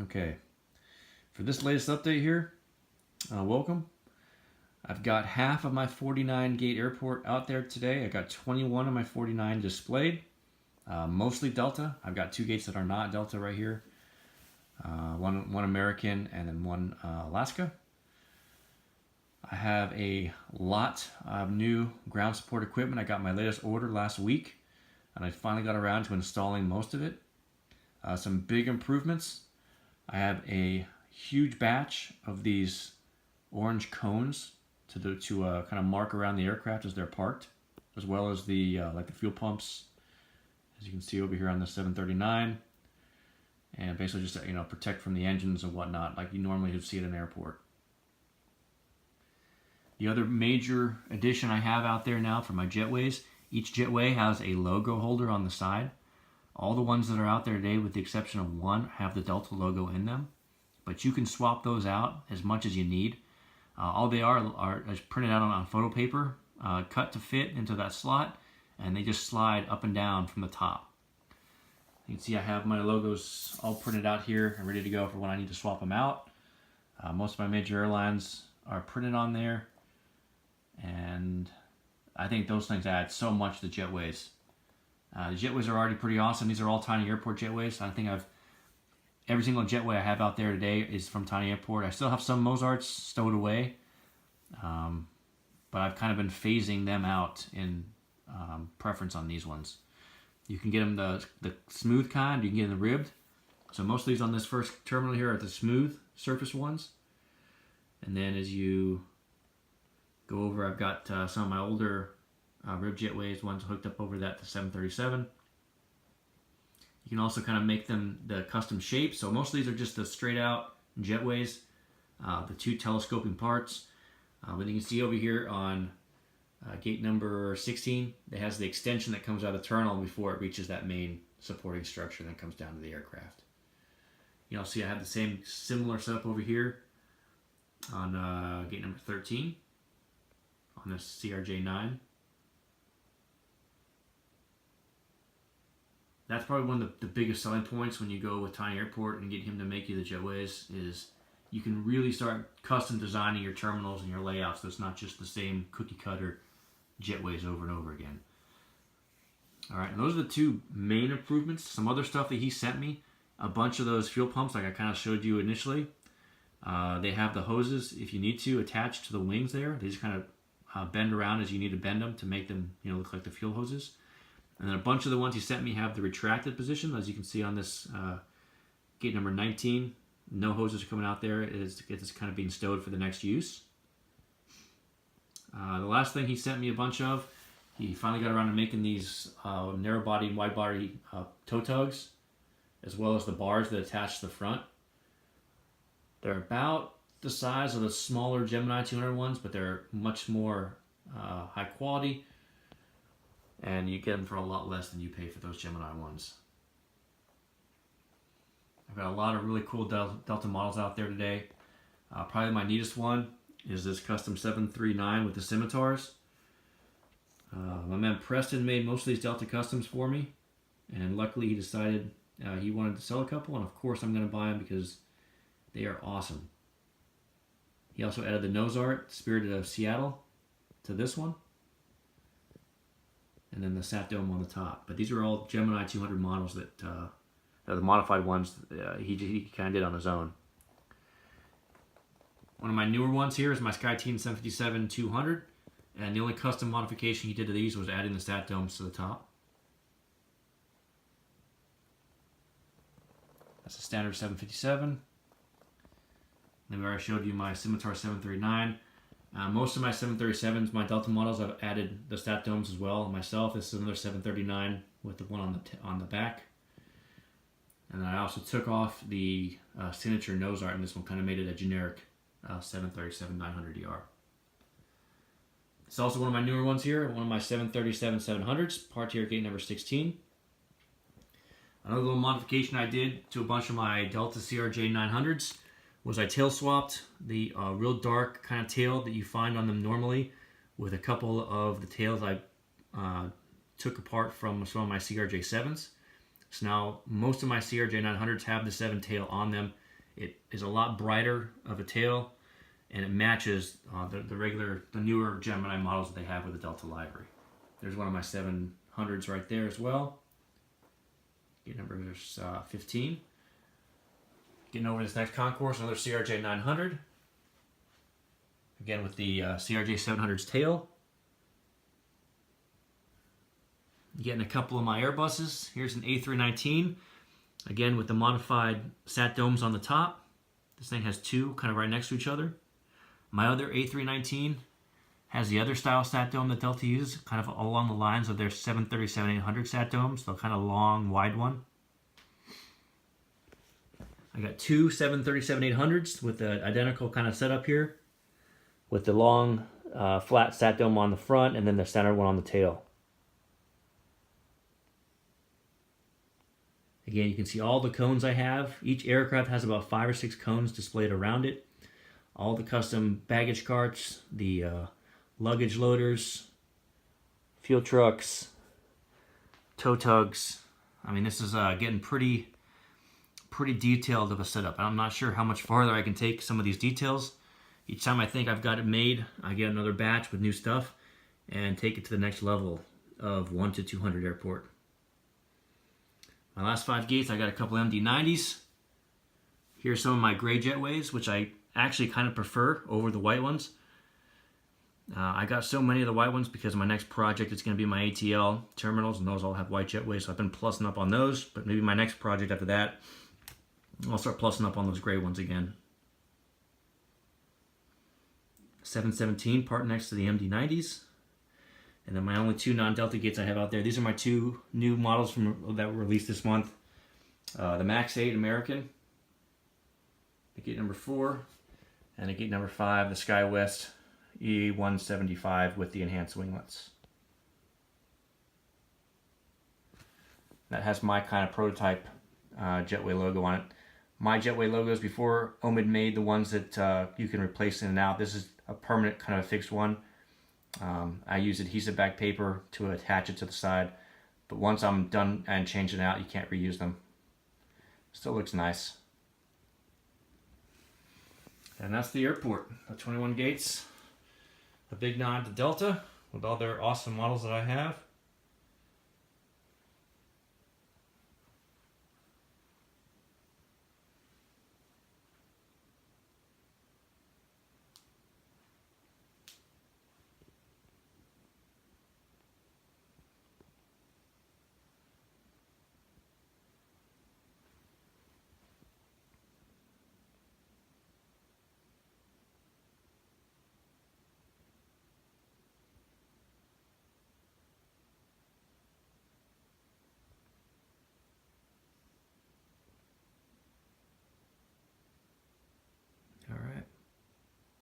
Okay, for this latest update here, welcome. I've got half of my 49 gate airport out there today. I got 21 of my 49 displayed, mostly Delta. I've got 2 gates that are not Delta right here, one American and then one Alaska. I have a lot of new ground support equipment. I got my latest order last week, and I finally got around to installing most of it. Some big improvements. I have a huge batch of these orange cones to kind of mark around the aircraft as they're parked, as well as the like the fuel pumps, as you can see over here on the 739, and basically just protect from the engines and whatnot, like you normally would see at an airport. The other major addition I have out there now for my Jetways, each Jetway has a logo holder on the side. All the ones that are out there today, with the exception of one, have the Delta logo in them. But you can swap those out as much as you need. All they are printed out on photo paper, cut to fit into that slot, and they just slide up and down from the top. You can see I have my logos all printed out here and ready to go for when I need to swap them out. Most of my major airlines are printed on there, and I think those things add so much to the Jetways. The Jetways are already pretty awesome. These are all Tiny Airport Jetways. I think every single Jetway I have out there today is from Tiny Airport. I still have some Mozarts stowed away, but I've kind of been phasing them out in preference on these ones. You can get them the smooth kind, you can get them the ribbed. So most of these on this first terminal here are the smooth surface ones. And then as you go over, I've got some of my older rib Jetways, ones hooked up over that to 737. You can also kind of make them the custom shape. So most of these are just the straight out Jetways, the 2 telescoping parts. But you can see over here on gate number 16, it has the extension that comes out of the terminal before it reaches that main supporting structure that comes down to the aircraft. You'll see I have the same similar setup over here on gate number 13 on this CRJ9. That's probably one of the biggest selling points when you go with Tiny Airport and get him to make you the Jetways, is you can really start custom designing your terminals and your layouts, so it's not just the same cookie cutter Jetways over and over again. Alright, and those are the 2 main improvements. Some other stuff that he sent me, a bunch of those fuel pumps like I kind of showed you initially. They have the hoses, if you need to, attached to the wings there. They just kind of bend around as you need to bend them to make them look like the fuel hoses. And then a bunch of the ones he sent me have the retracted position, as you can see on this gate number 19. No hoses are coming out there. It's kind of being stowed for the next use. The last thing he sent me a bunch of, he finally got around to making these narrow body and wide body toe tugs, as well as the bars that attach to the front. They're about the size of the smaller Gemini 200 ones, but they're much more high quality. And you get them for a lot less than you pay for those Gemini ones. I've got a lot of really cool Delta models out there today. Probably my neatest one is this custom 739 with the scimitars. My man Preston made most of these Delta customs for me, and luckily he decided he wanted to sell a couple, and of course I'm going to buy them because they are awesome. He also added the nose art, Spirit of Seattle, to this one, and then the Sat Dome on the top. But these are all Gemini 200 models that are the modified ones he kind of did on his own. One of my newer ones here is my SkyTeam 757-200, and the only custom modification he did to these was adding the Sat Domes to the top. That's a standard 757. Then we already showed you my Scimitar 739. Most of my 737s, my Delta models, I've added the Sat Domes as well. Myself, this is another 739 with the one on the back. And I also took off the signature nose art, and this one kind of made it a generic 737-900ER. It's also one of my newer ones here, one of my 737-700s, parked here at gate number 16. Another little modification I did to a bunch of my Delta CRJ900s was I tail swapped the real dark kind of tail that you find on them normally with a couple of the tails I took apart from some of my CRJ7s. So now most of my CRJ900s have the 7 tail on them. It is a lot brighter of a tail, and it matches the newer Gemini models that they have with the Delta livery. There's one of my 700s right there as well. Gate number 15. Getting over this next concourse, another CRJ 900. Again with the CRJ 700's tail. Getting a couple of my Airbuses. Here's an A319. Again with the modified sat domes on the top. This thing has two kind of right next to each other. My other A319 has the other style sat dome that Delta uses, kind of along the lines of their 737-800 sat domes, the kind of long, wide one. I got two 737-800s with the identical kind of setup here, with the long, flat sat dome on the front and then the center one on the tail. Again, you can see all the cones I have. Each aircraft has about 5 or 6 cones displayed around it. All the custom baggage carts, the luggage loaders, fuel trucks, tow tugs. I mean, this is getting pretty detailed of a setup. I'm not sure how much farther I can take some of these details. Each time I think I've got it made, I get another batch with new stuff and take it to the next level of 1 to 200 airport. My last 5 gates, I got a couple MD-90s. Here's some of my gray Jetways, which I actually kind of prefer over the white ones. I got so many of the white ones because my next project is going to be my ATL terminals, and those all have white Jetways, so I've been plussing up on those. But maybe my next project after that, I'll start plussing up on those gray ones again. 717 part next to the MD-90s. And then my only 2 non-Delta gates I have out there. These are my 2 new models that were released this month. The Max 8 American, the gate number 4, and the gate number 5, the SkyWest E175 with the enhanced winglets. That has my kind of prototype Jetway logo on it. My Jetway logos before Omid made the ones that you can replace in and out. This is a permanent kind of a fixed one. I use adhesive back paper to attach it to the side, but once I'm done and changing it out, you can't reuse them. Still looks nice. And that's the airport. The 21 gates. A big nod to Delta with all their awesome models that I have.